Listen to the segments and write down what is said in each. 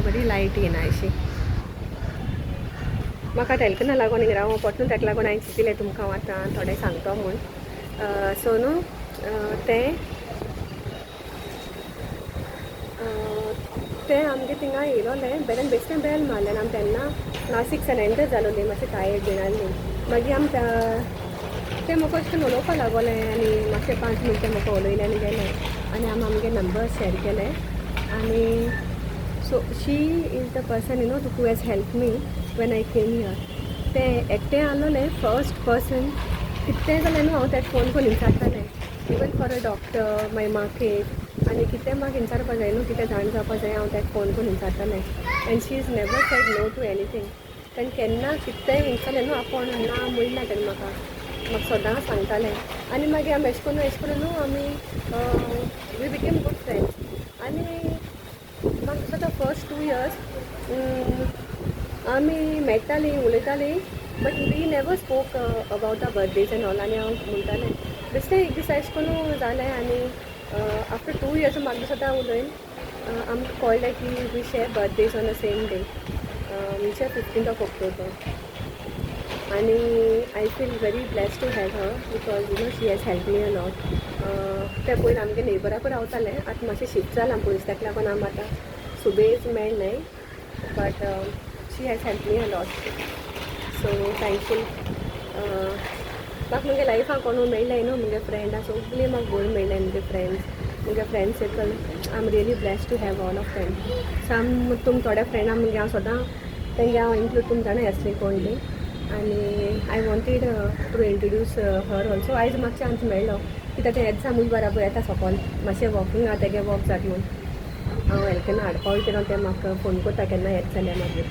बरी लायट येना अशी. म्हाका तेलकना लागून हिंग रावो पडटा ताका लागून हांवें चिंतिलें तुमकां आतां थोडें सांगतो म्हूण. सो न्हू ते आमगे थिंगा येयलोलें बेलेन बेश्टें बेल मारलें आमी तेन्ना नासीक सरेंडर जालोलीं मातशें टायर्ड बीन आसलीं. मागीर आमी ते म्हाका अशें करून उलोवपा लागोलें आनी मातशें 5 मिनटां म्हाका उलयलें आनी गेलें आनी आमी आमगे नंबर शेअर केले आनी so she is the person who has help me when I came here. ते एकटें आहलोलें फर्स्ट पर्सन कितें जालें न्हू हांव तेका फोन करून विचारतालें इवन फॉर अ डॉक्टर मागीर मार्केट आनी कितें म्हाका विचारपा जाय न्हू कितें जाण जावपा जाय हांव तेका फोन करून विचारतालें. And she is never said no to anything. ताणें केन्ना कितेंय विचारलें न्हू आपूण ना म्हणना ताणें म्हाका सदां सांगतालें. आनी मागीर आमी एशें करून न्हू आमी वी बिकेम गूड फ्रेंड्स. आनी म्हाका दिसता तो फर्स्ट 2 years आमी मेळटालीं उलयतालीं but we never spoke about the birthdays and all. आनी हांव म्हणटालें बेश्टें एक दीस एशें करून जालें आनी आफ्टर 2 years म्हाका दिसता उलयन आमकां कळ्ळें की we share birthdays on the same day which is 15th of October. आणि I feel very blessed to have her because she has help me a lot. ते पयलीं आमगे नेबराकूय रावतालें आतां मातशें शिफ्ट जालां पयस ताका लागून आमी आतां सुबेज मेळनाय but she has help me a lot. So thankful. म्हाका मुगे लायफान कोणू मेळ्ळाय न्हू मुगे फ्रेंडा सगळीं म्हाका बरीं मेळ्ळाय मुगे मुगे friend circle. I am really blessed to have all of them. So तुम थोड्या फ्रेंडा मुगे हांव सदां तेंगे हांव इन्क्लूड तुम जाणां आसलीं कोणली आनी I wanted to introduce her also. आयज म्हाका चान्स मेळ्ळो कित्याक तें येता मुज बराबर येता सकल मातशें वॉकिंग आहा तेगे वॉक जाता म्हूण हांव हेल्केना हाडपा वयता तें म्हाका फोन करता केन्ना येता जाल्यार मागीर.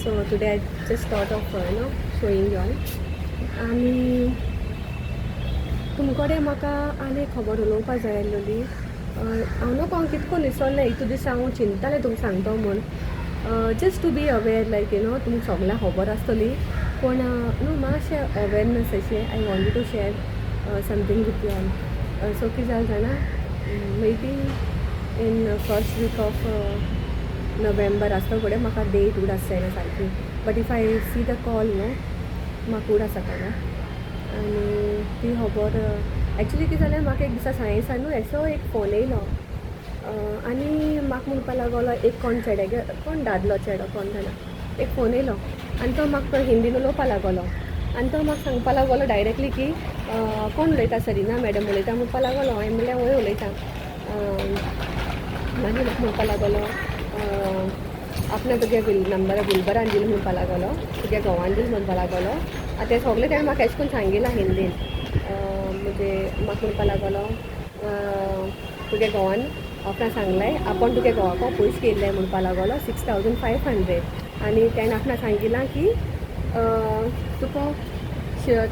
So today I just thought of showing you all. आनी तुमकोडे म्हाका आनी खबर उलोवपा जाय आसलोली. हांव न्हू हांव कितको विसरलें हितू दीस हांव चिंततालें तुमकां सांगतो म्हूण just to be aware like तुमकां सगळ्यांक खबर आसतली पूण न्हू मातशें अवेरनस अशें I wanted to share something with you all. So कितें जालें जाणा maybe in first week of November आसता फुडें म्हाका डेट उड आसता जायना सारकी but if I see the call न्हू म्हाका उड आसा सकाळी. आनी ती खबर एक्चुली कितें जालें म्हाका एक दिसा सायन्सान न्हू एसो एक फोन येयलो आनी म्हाका म्हणपा लागलो एक कोण चेडे कोण दादलो चेडो कोण जाणा एक फोन येयलो आनी तो म्हाका हिंदीन उलोवपा लागलो आनी तो म्हाका सांगपा लागलो डायरेक्टली की कोण उलयता सरिना मॅडम उलयता म्हणपा लागलो. हांवें म्हणल्यार वय उलयता. मागीर म्हाका म्हणपा लागलो आपणा तुगे नंबर बिलबरान दिल म्हणपा लागलो तुगे घोवान दिल म्हणपा लागलो. आतां तें सगळें ताणें म्हाका अशें करून सांगिलां हिंदीन. म्हणजे म्हाका म्हणपा लागलो तुगे घोवान आपणा सांगलाय आपण तुगे घोवाको पयशे केल्ले म्हणपा लागलो 6500 आनी ताणें आपणा सांगिलां की तुका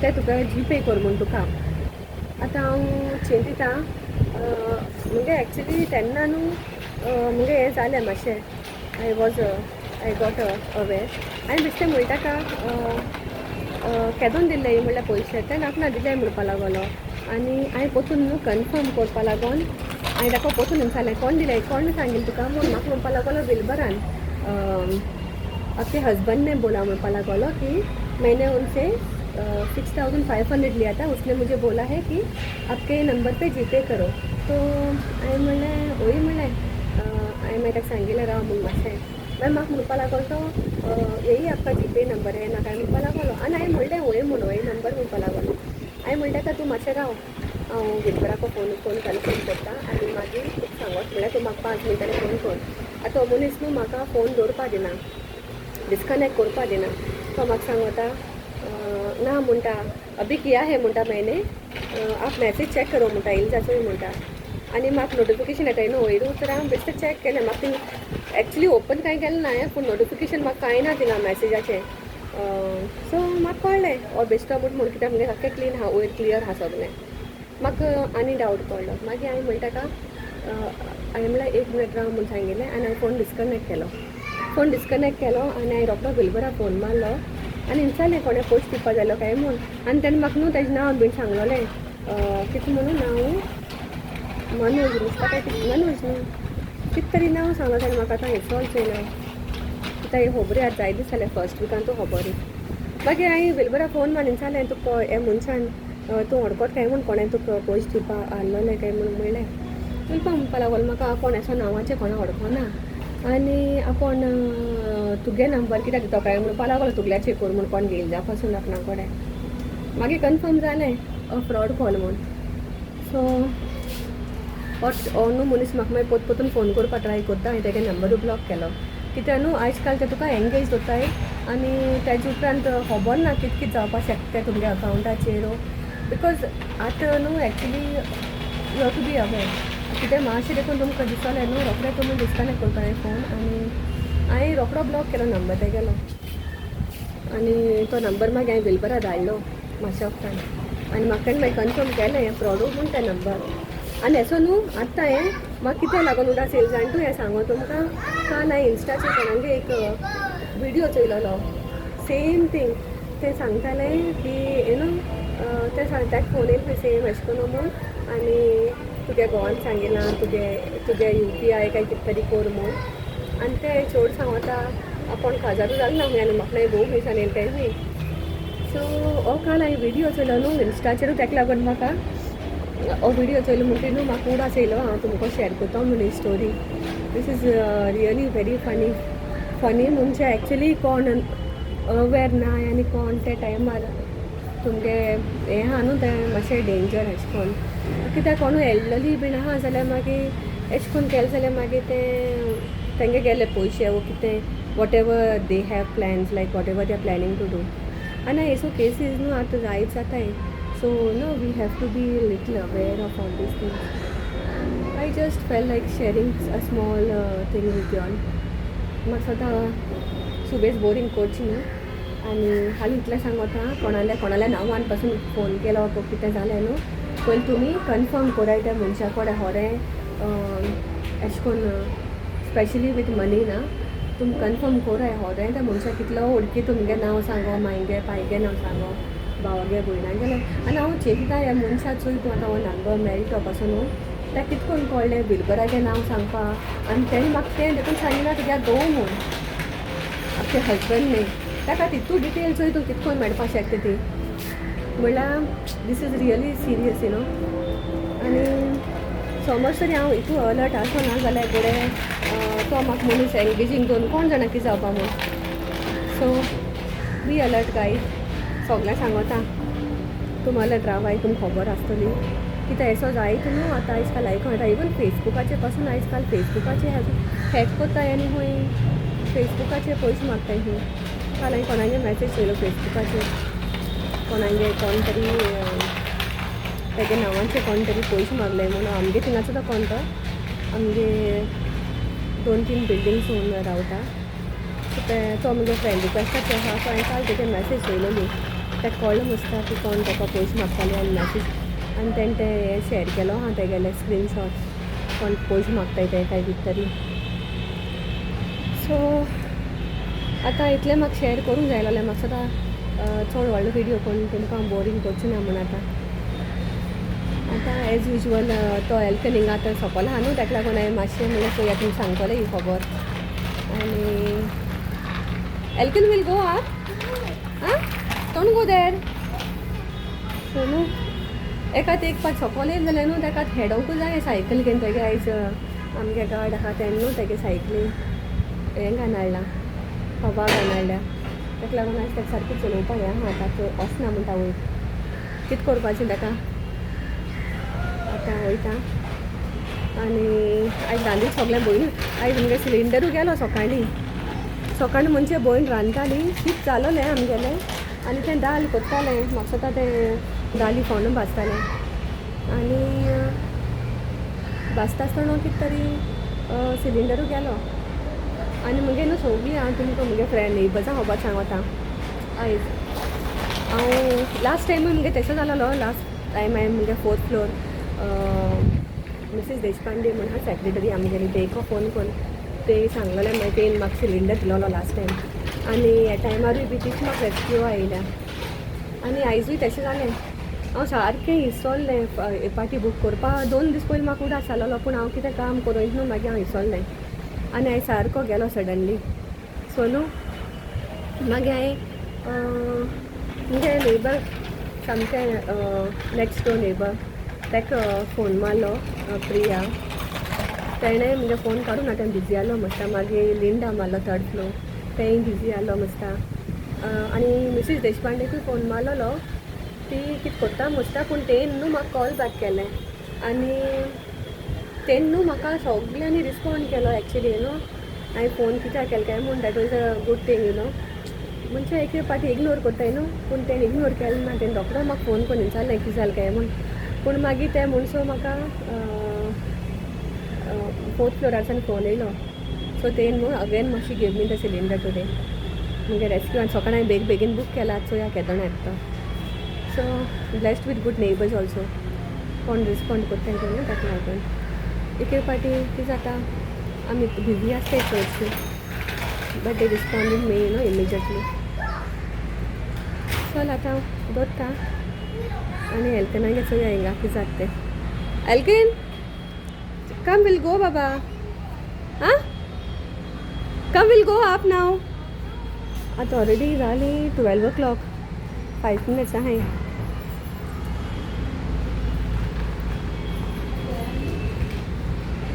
ते तुका जीपे कर म्हूण तुका. आतां हांव चिंतिता म्हणजे एक्चुली तेन्ना न्हू मुगे हें जालें मातशें आय गॉट अवेर. हांवें बेश्टें म्हणटा का केदोन दिल्ले म्हणल्यार पयशे तेन्ना आपणा दिले म्हणपा लागलो आनी हांवें पोतून न्हू कन्फर्म करपा लागून हांवें ताका पोतून विचारलें कोण दिलें कोण सांगिल्लें तुका म्हूण. म्हाका म्हणपा लागलो बिलबरान आपके हस्बैंड ने बोला म्हणपा लागलो कि मैंने उनसे 6500 लिया था उसने मुझे बोला है कि आपके नंबर पे जीपे करो. तो हांवें म्हणलें ओय म्हणलें हांवें ताका सांगिल्लें राव म्हूण मातशें मागीर म्हाका म्हणपा लागलो तो यही आपका जीपे नंबर है नाका म्हणपा लागलो आनी हांवें म्हणलें वय म्हणून वय नंबर म्हणपा लागलो. हांवें म्हणलें का तूं मातशें राव हांव बिलबराको फोन कन्फर्म करता आनी मागीर तुका सांगोत म्हणल्यार तूं म्हाका 5 मिनटांनी फोन कर. आतां तो मनीस न्हू म्हाका फोन दवरपा दिना डिस्कनेक्ट करपा दिना. तो म्हाका सांगता ना म्हणटा अभी किया है म्हणटा मैंने आप मैसेज चेक करो म्हणटा येयला जाचोय म्हणटा. आनी म्हाका नोटिफिकेशन येताय न्हू वयरूच तर हांव बेश्टें चॅक केलें म्हाका थिंग एक्चुली ओपन कांय केलें ना पूण नोटिफिकेशन म्हाका कांय ना थिंगा मॅसेजाचें. सो म्हाका कळ्ळें हो बेश्टो म्हूण कित्याक म्हणजे सारकें क्लीन आहा वयर क्लियर आहा सगळें. म्हाका आनी डावट पडलो. मागीर हांवें म्हणटा का हांवें म्हणल्यार 1 मिनट राव म्हूण सांगिल्लें आनी हांवें फोन डिस्कनेक्ट केलो आनी हांवें रोखडो बिलबरा फोन मारलो आनी विचारलें कोणें पयशे दिवपा जालो काय म्हूण. आनी तेणें म्हाका न्हू तेजें नांव बीन सांगलोलें कितें म्हणून नांव मनोज नुस्ता काय मनोज न्हू कित तरी नांव सांगला जाल्यार म्हाका आतां हें चोयना कित्याक हे खबरी आतां जाय दीस जाल्यार फर्स्ट विकान तूं खबरी मागीर हांवें विलबरा फोन मारून जालें तुका हे मनशान तूं हडकोत काय म्हूण कोणें तुका पयशे दिवपा हाडलोलें काय म्हूण म्हणलें उलपा म्हणपा लागलो म्हाका कोण एसो नांवाचें कोणा हडकोना आनी आपूण तुगे नंबर कित्याक दितो काय म्हणपा लागलो तुगल्याचेर कोर म्हूण कोण घेयला जा पासून आपणा कडेन मागीर कन्फर्म जालें फ्रॉड कॉल म्हूण सो हो न्हू मनीस म्हाका मागीर पोतून फोन करपा ट्राय करता हांवें तेगे नंबरूय ब्लॉक केलो कित्याक न्हू आयज काल ते तुका एंगेज दोताय आनी तेजे उपरांत खबर ना कितें कितें जावपा शकता तुमगे अकावंटाचेर बिकॉज आतां न्हू actually you have to be aware कितें मातशें देखून तुमकां दिसलें न्हू रोखडें तुमी डिस्कनेक्ट करताय फोन आनी हांवें रोखडो ब्लॉक केलो नंबर तेगेलो आनी तो नंबर मागीर हांवें विलबरा धाडलो मातशे वखतान आनी म्हाका मागीर कन्फर्म केलें हें फ्रॉडूच म्हूण तें नंबर आनी एसो न्हू आत्तां हें म्हाका कितें लागून उडा सेल्स आनी तूं हें सांगो तुमकां काल हांवें इंस्टाचेर कोणागे एक विडियो चोयलोलो सेम थिंग ते सांगतालें की यू नो ते सांगता फोन येयला पळय सेम अशें करून म्हूण आनी तुगे घोवान सांगिलां तुगे UPI काय कितें तरी कोर म्हूण आनी ते चोड सांगता आपूण काजारू जालें ना आनी म्हाका नाही भोव दिसान येयला काय न्ही सो हो काल हांवें विडियो चोयलो न्हू इंस्टाचेरूच तेका लागून म्हाका हो विडियो चोयलो म्हणटी न्हू म्हाका उडास येयलो हांव तुमकां शेअर करता म्हणून ही story this is really very funny म्हणजे एक्चुली कोण अवेर ना आनी कोण ते टायमार तुमगे हें आहा न्हू तें मातशें डेंजर अशें करून कित्याक कोणू हेल्लोली बीन आहा जाल्यार मागीर अशें करून केलें जाल्यार मागीर तेंगे गेले पयशे वो कितें whatever they have plans like whatever they are planning to do आनी हेसो केसीस न्हू आतां जायत जाताय so no we have to be little aware of all these things I just feel like sharing a small thing with you all म्हाका सदां सुबेज बोरींग करची न्हू आनी हालीं इतलें सांगता कोणाल्या नांवान पासून फोन केलो तो कितें जालें न्हू पयलीं तुमी कन्फर्म कराय त्या मनशा कडेन होरें अशें करून स्पेशली वीथ मनी ना तुमी कन्फर्म कराय होरें त्या मनशाक कितलो वळखी तुमगे नांव सांगो मायगे पायगे नांव सांगो भावागे भयणागेलें आनी हांव चेकिता ह्या मनशा चोय तूं आतां हो नंबर मेळटा पासून न्हू तें कितें करून कळ्ळें बिलबराचें नांव सांगपा आनी तेणें म्हाका तें देखून सांगिना तुज्या घोव म्हूण आपल्या हजबंडने ताका तितू डिटेल्स तूं कितें करून मेळपाक शकता ती म्हणल्यार this is really serious you know आनी समज तरी हांव हितू अलर्ट आसो ना जाल्यार फुडें तो म्हाका मनीस एंगेजींग दोन कोण जाणां कितें जावपा म्हूण सो बी अलर्ट गायज सगळें सांगता तुम्हाला रावाय तुमकां खबर आसतली कित्याक एसो जायत न्हू आतां आयज काल आयकूं इवन फेसबुकाचेर पासून आयज काल फेसबुकाचेर हॅक कोत्ताय आनी हूंय फेसबुकाचेर पयशे मागताय हूंय काल हांवें कोणागे मॅसेज चोयलो फेसबुकाचेर कोणागे कोण तरी तेगे नांवांचे कोण तरी पयशे मागले म्हणून आमगे थिंगाचो तो कोण तो आमगे 2-3 बिल्डिंग्स होऊन रावता तो म्हजो फ्रेंड रिक्वेस्टाचे आहा सो हांवें काल तेगे मॅसेज चोयलोली ताका कळ्ळो मस्ता की कोण ताका पयशे मागताले आनी मॅसेज आनी तेणें तें शेअर केलो आहा तेगेले स्क्रीनशॉट कोण पयशे मागताय ते काय कितें तरी सो आतां इतलें म्हाका शेअर करूंक जाय आसलें म्हाका सदां चड व्हडलो व्हिडियो करून तुमकां बोरींग करचें ना म्हण आतां एज युजल तो एल्कनिंग आतां सोंपलो आहा न्हू ताका लागून हांवें मातशें म्हणल्यार चोया तुमकां सांगतलें ही खबर आनी एल्कन will go don't go there so न्हू एका तेकपाक सकयल येयलें जाल्यार न्हू ताका हेडोंकूच जाय सायकल घेवन तेगे आयज आमगे गार्ड आहा तेन्ना न्हू तेगे सायकली हें घालून हाडलां हवा घालून हाडल्या ताका लागून आयज ताका सारकी चलोवपाक हें आहा ताका वचना म्हणटा वयर कितें करपाचें ताका आतां वयता आनी आयज रांदीक सगळें भयण आयज आमगे सिलिंडरूय गेलो सकाळीं म्हणजे भयण रांदताली शीत जालोलें आमगेलें आनी तें दाल कोत्तालें म्हाका स्वता तें दाली फोंड भाजतालें आनी भाजता आसतना कितें तरी सिलिंडरूय गेलो आनी मुगे न्हू सगळीं हांव तुमकां मुगे फ्रेंड नेबर्सां खबर सांगता आयज हांव लास्ट टायमूय मुगे तेशें जालोलो लास्ट टायम हांवें मुगे 4th फ्लोर मिसेस देशपांडे म्हण हा सेक्रेटरी आमगेली तेका फोन करून ते सांगलेलें मागीर तेणें म्हाका सिलिंडर दिलोलो लास्ट टायम आनी ह्या टायमारूय बी तीच म्हाका रेस्क्यू आयल्या आनी आयजूय तशें जालें हांव सारकें इसरलें पाटी बूक करपा 2 दीस पयलीं म्हाका उदास जालोलो पूण हांव कितें काम करूं न्हू मागीर हांव इसरलें आनी हांवें सारको गेलो सडनली सो न्हू मागीर हांवें म्हणजे नेबर सामकें नॅक्स्ट डोर नेबर ताका फोन मारलो प्रिया तेणें म्हणजे फोन काडून हांवें बिजी आसलो म्हणटा मागीर लिंडा मारलो थर्ड फ्लोर तेंय बिजी आसलो म्हणटा आनी मिसीस देशपांडेकूय फोन मारलेलो ती कितें करता म्हणटा पूण तें न्हू म्हाका कॉल बॅक केलें आनी तें न्हू म्हाका सगळ्यांनी रिस्पॉन्ड केलो एक्चुली न्हू हांवें फोन कित्याक केलो काय म्हूण that was a good thing म्हणजे एक पाटी इग्नोर करताय न्हू पूण तें इग्नोर केलें ना तें डॉक्टर म्हाका फोन करून विचारलें कितें जालें काय म्हूण पूण मागीर तें म्हणसो म्हाका 4th फ्लोरासान फोन येयलो सो तें न्हू अगेन मातशी give me the cylinder today म्हणजे रेस्क्यू आनी सकाळीं हांवें बेगीन बूक केला चोया केदोन येता so blessed with good neighbours also कोण रिस्पॉन्ड करता न्हू ताका लागून एक पाटी कितें जाता आमी बिजी आसता चडशी बट दे रिस्पॉन्डींग मी इमिजिएटली चल आतां दवरता आनी एल्कनागे चोया हिंगा कितें जाता तें एल्केन कम विल गो बाबा आं कम विल गो आप नाव आतां ऑलरेडी जाली 12 o'clock 5 minutes आहाय